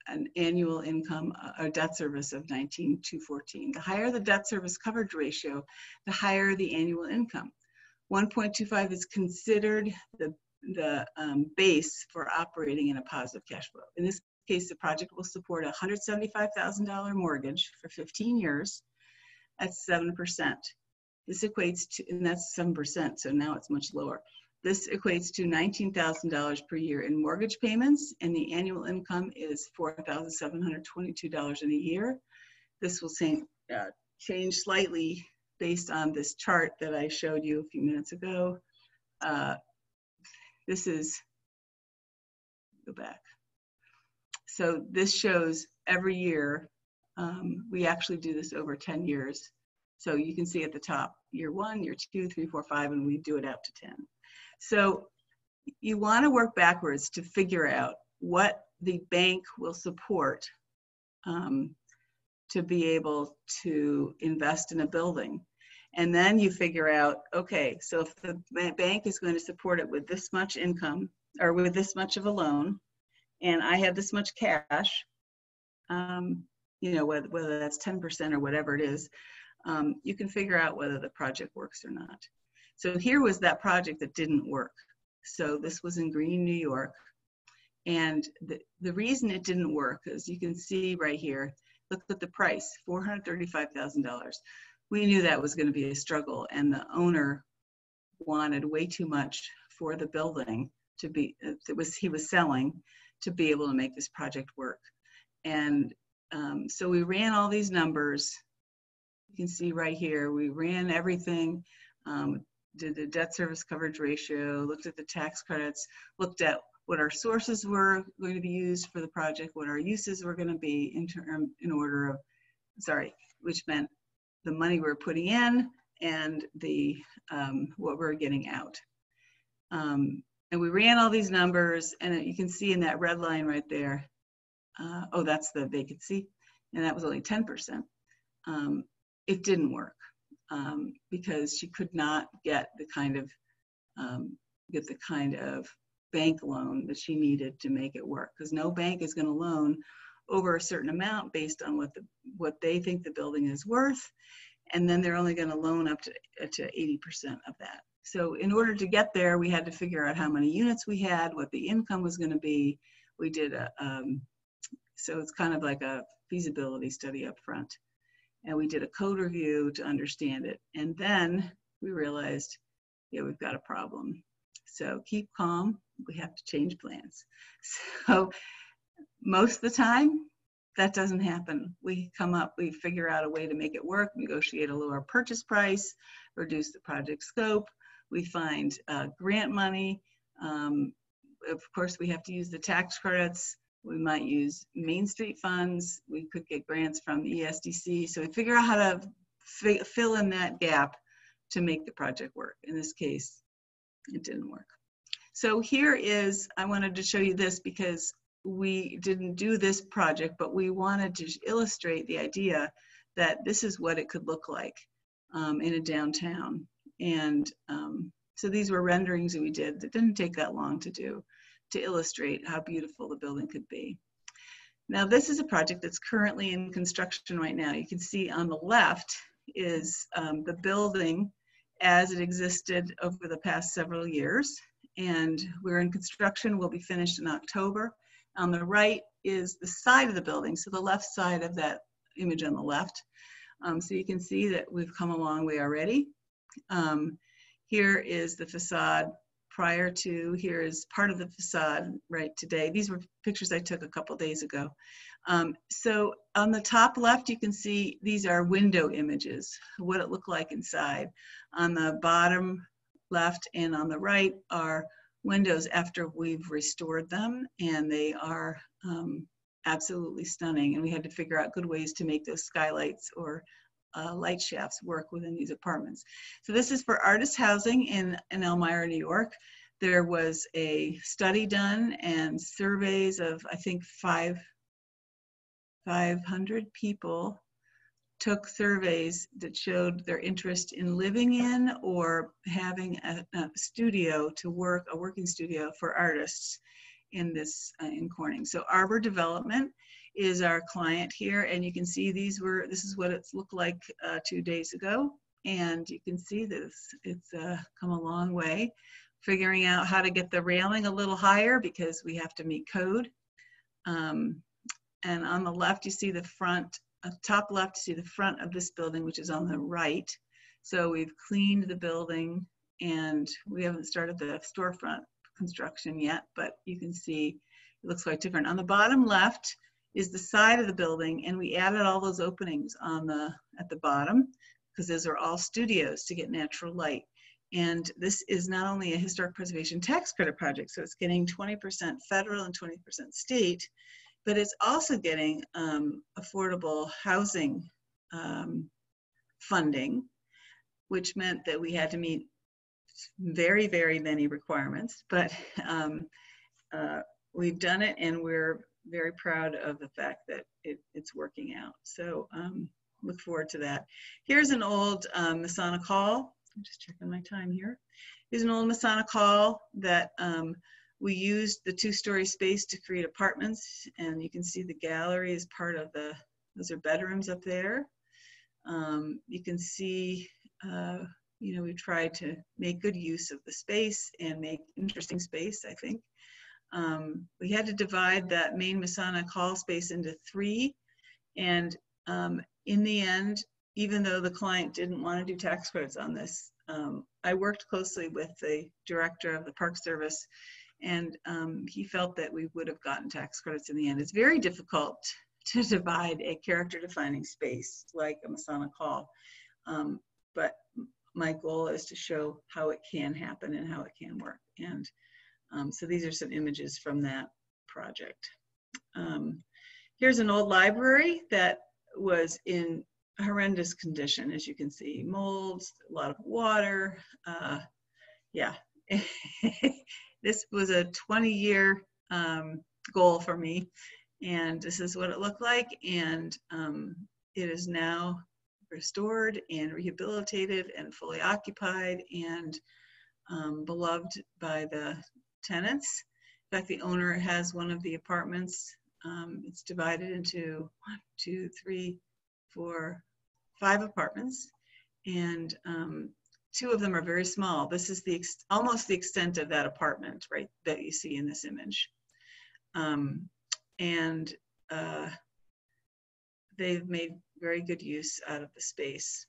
an annual income or debt service of 19,214. The higher the debt service coverage ratio, the higher the annual income. 1.25 is considered the base for operating in a positive cash flow. In this case, the project will support a $175,000 mortgage for 15 years at 7%. This equates to, and that's 7%, so now it's much lower. This equates to $19,000 per year in mortgage payments, and the annual income is $4,722 in a year. This will change slightly based on this chart that I showed you a few minutes ago. Go back. So this shows every year, we actually do this over 10 years. So you can see at the top, year 1, year 2, 3, 4, 5, and we do it out to 10. So you want to work backwards to figure out what the bank will support to be able to invest in a building. And then you figure out, okay, so if the bank is going to support it with this much income or with this much of a loan, and I have this much cash, you know, whether that's 10% or whatever it is, you can figure out whether the project works or not. So here was that project that didn't work. So this was in Green, New York. And the reason it didn't work, as you can see right here, look at the price, $435,000. We knew that was going to be a struggle, and the owner wanted way too much for the building to be, he was selling to be able to make this project work. And so we ran all these numbers. You can see right here, we ran everything, did the debt service coverage ratio, looked at the tax credits, looked at what our sources were going to be used for the project, what our uses were going to be in order of, which meant the money we're putting in and the what we're getting out. And we ran all these numbers, and you can see in that red line right there, oh, that's the vacancy, and that was only 10%. It didn't work because she could not get the kind of bank loan that she needed to make it work, because no bank is going to loan over a certain amount based on what they think the building is worth, and then they're only going to loan up to 80% of that. So in order to get there, we had to figure out how many units we had, what the income was going to be. We did so it's kind of like a feasibility study up front. And we did a code review to understand it. And then we realized, yeah, we've got a problem. So keep calm, we have to change plans. So most of the time, that doesn't happen. We figure out a way to make it work, negotiate a lower purchase price, reduce the project scope. We find grant money. Of course, we have to use the tax credits. We might use Main Street funds. We could get grants from the ESDC. So we figure out how to fill in that gap to make the project work. In this case, it didn't work. So here is, I wanted to show you this because we didn't do this project, but we wanted to illustrate the idea that this is what it could look like in a downtown. And so these were renderings that we did that didn't take that long to do, to illustrate how beautiful the building could be. Now, this is a project that's currently in construction right now. You can see on the left is the building as it existed over the past several years. And we're in construction, will be finished in October. On the right is the side of the building, so the left side of that image on the left. So you can see that we've come a long way already. Here is the facade prior to, here is part of the facade right today. These were pictures I took a couple days ago. So on the top left, you can see these are window images, what it looked like inside. On the bottom left and on the right are windows after we've restored them, and they are absolutely stunning. And we had to figure out good ways to make those skylights or light shafts work within these apartments. So this is for artist housing in Elmira, New York. There was a study done and surveys of, I think, 500 people took surveys that showed their interest in living in or having a studio to work, a working studio for artists in this, in Corning. So Arbor Development is our client here, and you can see this is what it's looked like 2 days ago. And you can see this, it's come a long way, figuring out how to get the railing a little higher because we have to meet code. And on the left, you see the front, top left, you see the front of this building, which is on the right. So we've cleaned the building and we haven't started the storefront construction yet, but you can see it looks quite different. On the bottom left is the side of the building, and we added all those openings on at the bottom because those are all studios to get natural light. And this is not only a historic preservation tax credit project, so it's getting 20% federal and 20% state, but it's also getting affordable housing funding, which meant that we had to meet very, very many requirements, but we've done it, and we're very proud of the fact that it's working out. So look forward to that. Here's an old Masonic Hall. I'm just checking my time here. Here's an old Masonic Hall that we used the 2-story space to create apartments, and you can see the gallery is part of those are bedrooms up there. You can see, you know, we tried to make good use of the space and make interesting space, I think. We had to divide that main Masonic Hall space into 3, and in the end, even though the client didn't want to do tax credits on this, I worked closely with the director of the Park Service, and he felt that we would have gotten tax credits in the end. It's very difficult to divide a character-defining space like a Masonic Hall, but my goal is to show how it can happen and how it can work. And so these are some images from that project. Here's an old library that was in horrendous condition, as you can see, molds, a lot of water. Yeah, this was a 20-year goal for me, and this is what it looked like. And it is now restored and rehabilitated and fully occupied and beloved by the tenants. In fact, the owner has one of the apartments. It's divided into 1, 2, 3, 4, 5 apartments, and 2 of them are very small. This is almost the extent of that apartment, right, that you see in this image. And they've made very good use out of the space.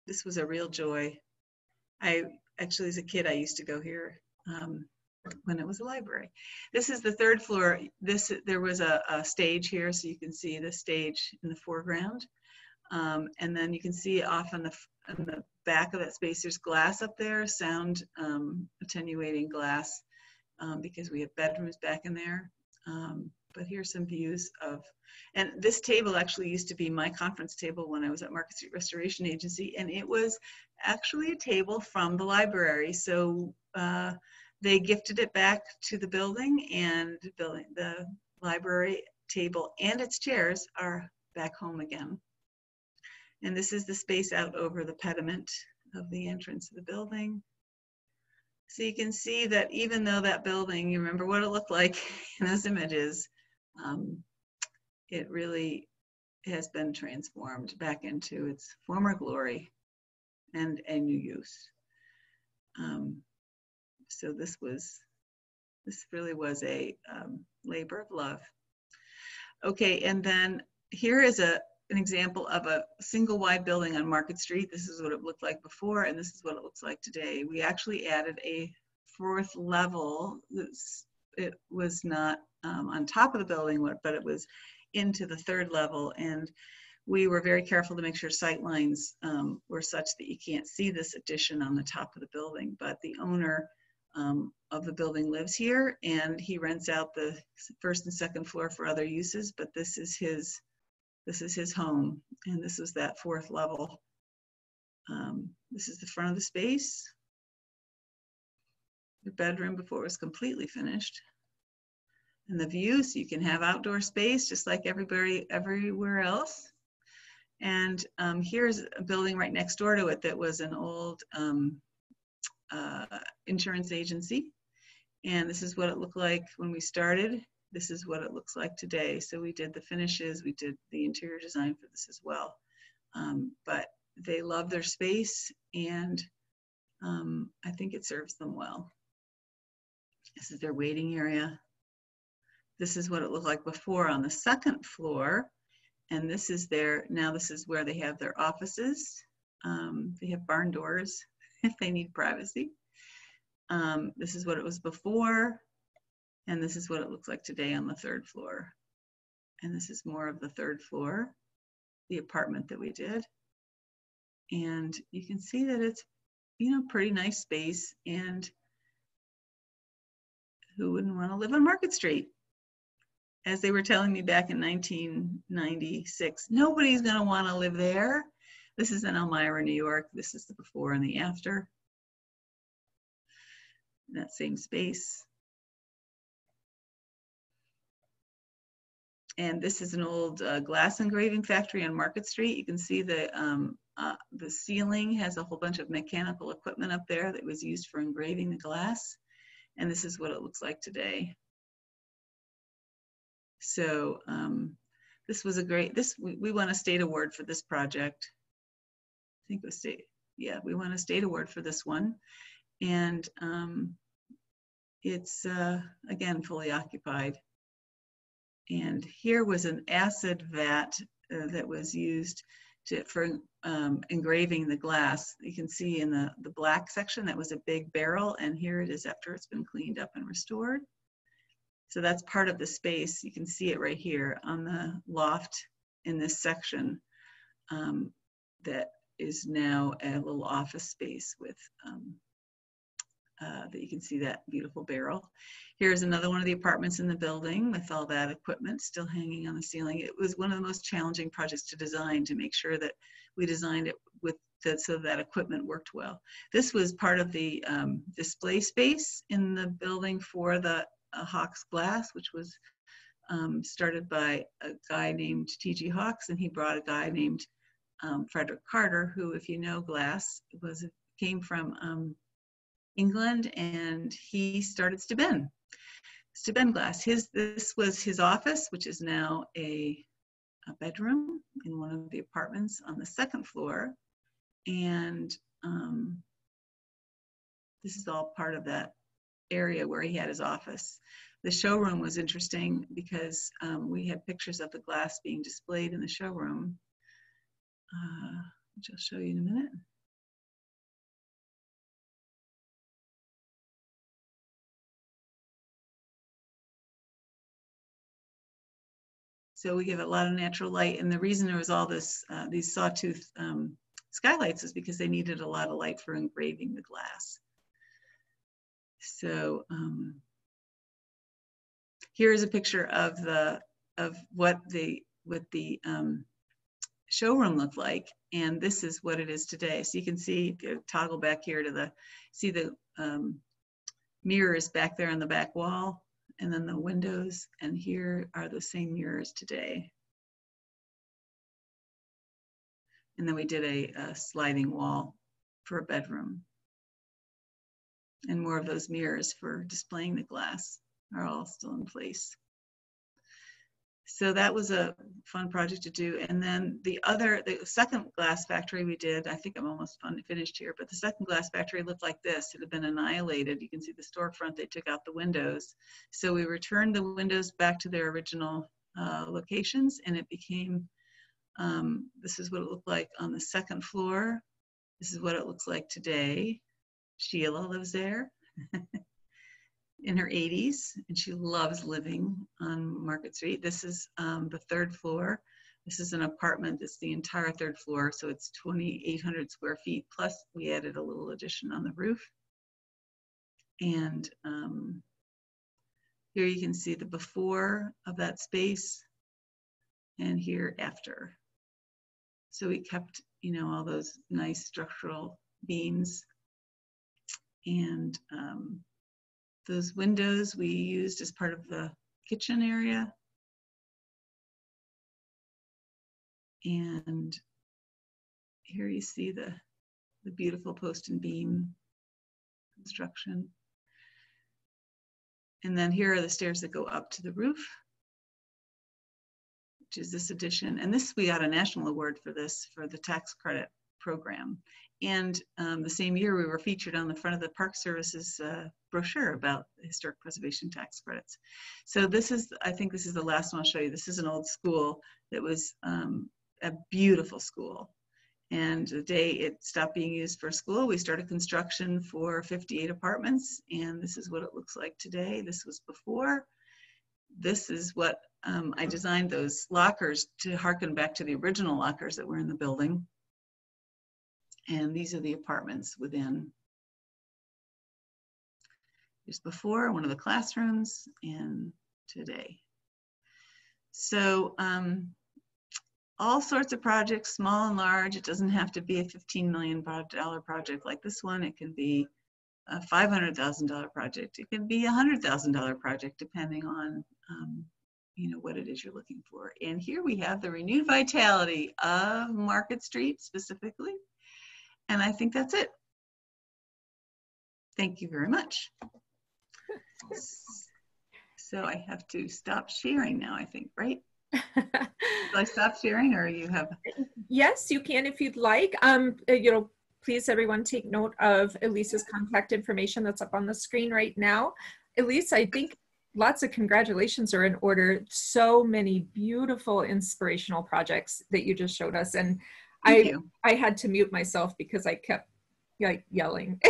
This was a real joy. Actually, as a kid, I used to go here when it was a library. This is the 3rd floor. There was a stage here, so you can see the stage in the foreground. And then you can see off on the back of that space, there's glass up there, sound attenuating glass, because we have bedrooms back in there. But here's some views of, and this table actually used to be my conference table when I was at Market Street Restoration Agency, and it was actually a table from the library. So they gifted it back to the building, and the library table and its chairs are back home again. And this is the space out over the pediment of the entrance of the building. So you can see that even though that building, you remember what it looked like in those images, it really has been transformed back into its former glory and new use. So this really was a labor of love. Okay, and then here is an example of a single wide building on Market Street. This is what it looked like before, and this is what it looks like today. We actually added a 4th level. It was not on top of the building, but it was into the 3rd level, and we were very careful to make sure sight lines were such that you can't see this addition on the top of the building. But the owner of the building lives here, and he rents out the 1st and 2nd floor for other uses, but this is his home, and this is that 4th level. This is the front of the space, the bedroom before it was completely finished, and the view, so you can have outdoor space just like everywhere else. And here's a building right next door to it that was an old insurance agency, and this is what it looked like when we started. This is what it looks like today. So we did the finishes, we did the interior design for this as well. But they love their space, and I think it serves them well. This is their waiting area. This is what it looked like before on the 2nd floor. And this is this is where they have their offices. They have barn doors if they need privacy. This is what it was before. And this is what it looks like today on the 3rd floor. And this is more of the 3rd floor, the apartment that we did. And you can see that it's, pretty nice space, and who wouldn't want to live on Market Street? As they were telling me back in 1996, nobody's going to want to live there. This is in Elmira, New York. This is the before and the after. In that same space. And this is an old glass engraving factory on Market Street. You can see the ceiling has a whole bunch of mechanical equipment up there that was used for engraving the glass. And this is what it looks like today. So this was a great, we won a state award for this project. I think it was we won a state award for this one. And it's, again, fully occupied. And here was an acid vat that was used for engraving the glass. You can see in the black section, that was a big barrel, and here it is after it's been cleaned up and restored. So that's part of the space. You can see it right here on the loft in this section that is now a little office space with that you can see that beautiful barrel. Here's another one of the apartments in the building with all that equipment still hanging on the ceiling. It was one of the most challenging projects to design, to make sure that we designed it with so that equipment worked well. This was part of the display space in the building for the Hawks Glass, which was started by a guy named T.G. Hawks, and he brought a guy named Frederick Carter, who, if you know glass, came from England, and he started Steuben Glass. This was his office, which is now a bedroom in one of the apartments on the 2nd floor, and this is all part of that area where he had his office. The showroom was interesting because we had pictures of the glass being displayed in the showroom, which I'll show you in a minute. So we give a lot of natural light, and the reason there was all this these sawtooth skylights is because they needed a lot of light for engraving the glass. So here is a picture of what the showroom looked like, and this is what it is today. So you can see, if you toggle back here to see the mirrors back there on the back wall, and then the windows, and here are the same mirrors today. And then we did a sliding wall for a bedroom. And more of those mirrors for displaying the glass are all still in place. So that was a fun project to do. And then the second glass factory we did, I think I'm almost finished here, but the second glass factory looked like this. It had been annihilated. You can see the storefront, they took out the windows. So we returned the windows back to their original locations, and it became, this is what it looked like on the second floor. This is what it looks like today. Sheila lives there. In her 80s, and she loves living on Market Street. This is the third floor. This is an apartment. It's the entire third floor, so it's 2,800 square feet, plus we added a little addition on the roof. And here you can see the before of that space, and here after. So we kept, you know, all those nice structural beams, and those windows we used as part of the kitchen area. And here you see the beautiful post and beam construction. And then here are the stairs that go up to the roof, which is this addition. And this, we got a national award for this, for the tax credit program. And the same year we were featured on the front of the Park Service's brochure about historic preservation tax credits. So this is, I think this is the last one I'll show you. This is an old school that was a beautiful school. And the day it stopped being used for school, we started construction for 58 apartments. And this is what it looks like today. This was before. This is what I designed those lockers to harken back to the original lockers that were in the building. And these are the apartments within. Here's before, one of the classrooms, and today. So all sorts of projects, small and large. It doesn't have to be a $15 million project like this one. It can be a $500,000 project. It can be a $100,000 project, depending on you know, what it is you're looking for. And here we have the renewed vitality of Market Street specifically. And I think that's it. Thank you very much. So I have to stop sharing now, I think, right? Will I stop sharing, or you have? Yes, you can if you'd like. You know, please everyone take note of Elise's contact information that's up on the screen right now. Elise, I think lots of congratulations are in order. So many beautiful, inspirational projects that you just showed us. And I had to mute myself because I kept like yelling,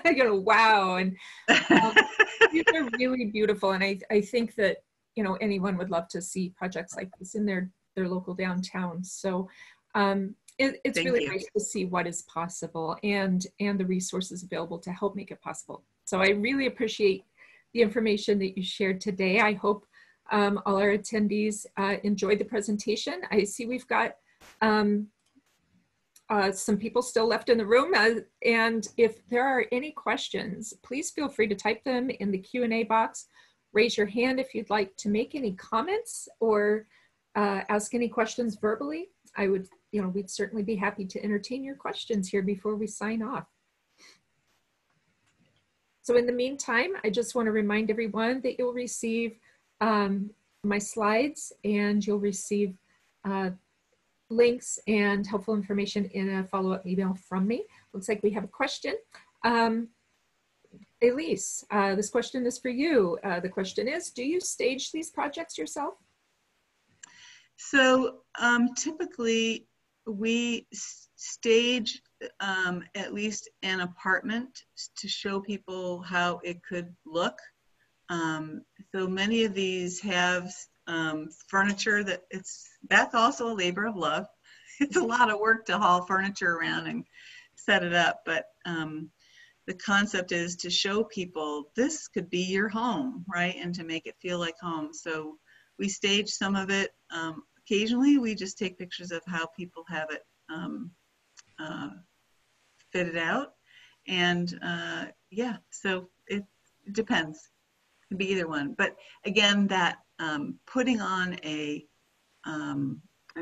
you know, wow. And these are really beautiful. And I think that, you know, anyone would love to see projects like this in their local downtown. So it's really nice to see what is possible and the resources available to help make it possible. So I really appreciate the information that you shared today. I hope all our attendees enjoyed the presentation. I see we've got some people still left in the room, and if there are any questions, please feel free to type them in the Q&A box. Raise your hand if you'd like to make any comments or ask any questions verbally. I would, you know, we'd certainly be happy to entertain your questions here before we sign off. So in the meantime, I just want to remind everyone that you'll receive my slides, and you'll receive links and helpful information in a follow-up email from me. Looks like we have a question. Elise, this question is for you. The question is, do you stage these projects yourself? So typically we stage at least an apartment to show people how it could look. So many of these have furniture that's also a labor of love. It's a lot of work to haul furniture around and set it up, but the concept is to show people this could be your home, right? And to make it feel like home. So we stage some of it. Occasionally we just take pictures of how people have it fitted out. And yeah, so It depends. It can be either one. But again, that putting on an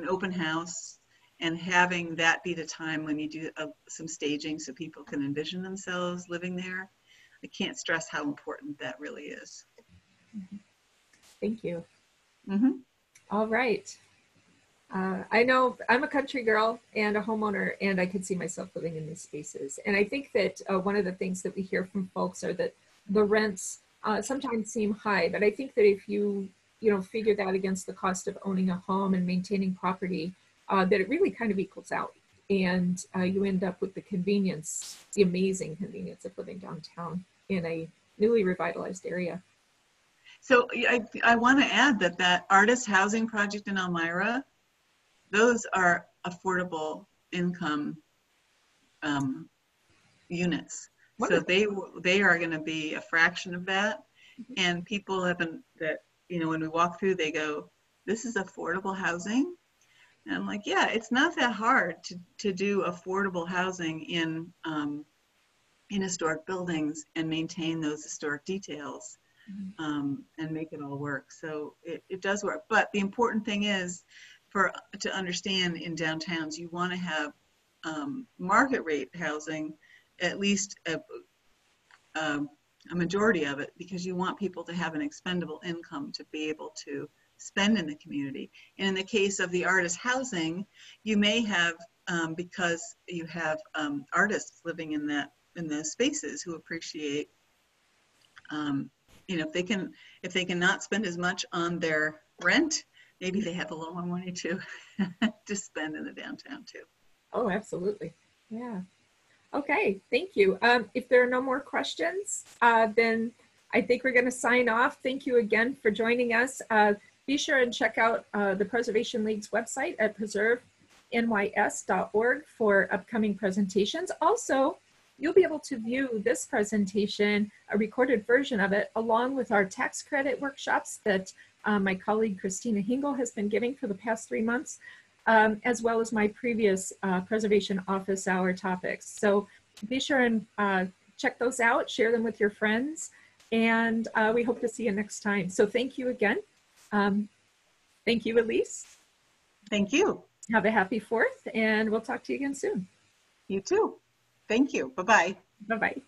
open house and having that be the time when you do some staging so people can envision themselves living there, I can't stress how important that really is. Thank you. Mm-hmm. All right. I know I'm a country girl and a homeowner, and I could see myself living in these spaces. And I think that one of the things that we hear from folks are that the rents sometimes seem high, but I think that if you figure that against the cost of owning a home and maintaining property, that it really kind of equals out. And you end up with the convenience, the amazing convenience of living downtown in a newly revitalized area. So I want to add that artist housing project in Elmira, those are affordable income units. Wonderful. So they are going to be a fraction of that. And people have been when we walk through, they go, "This is affordable housing." And I'm like, yeah, it's not that hard to do affordable housing in historic buildings and maintain those historic details. And make it all work. So it does work. But the important thing is to understand in downtowns, you want to have market rate housing, at least a majority of it, because you want people to have an expendable income to be able to spend in the community. And in the case of the artist housing, you may have, because you have artists living in those spaces who appreciate if they cannot spend as much on their rent, maybe they have a little more money to spend in the downtown too. Oh, absolutely. Yeah. Okay, thank you. If there are no more questions, then I think we're going to sign off. Thank you again for joining us. Be sure and check out the Preservation League's website at preservenys.org for upcoming presentations. Also, you'll be able to view this presentation, a recorded version of it, along with our tax credit workshops that my colleague Christina Hingle has been giving for the past 3 months, as well as my previous preservation office hour topics. So be sure and check those out, share them with your friends, and we hope to see you next time. So thank you again. Thank you, Elise. Thank you. Have a happy 4th, and we'll talk to you again soon. You too. Thank you. Bye-bye. Bye-bye.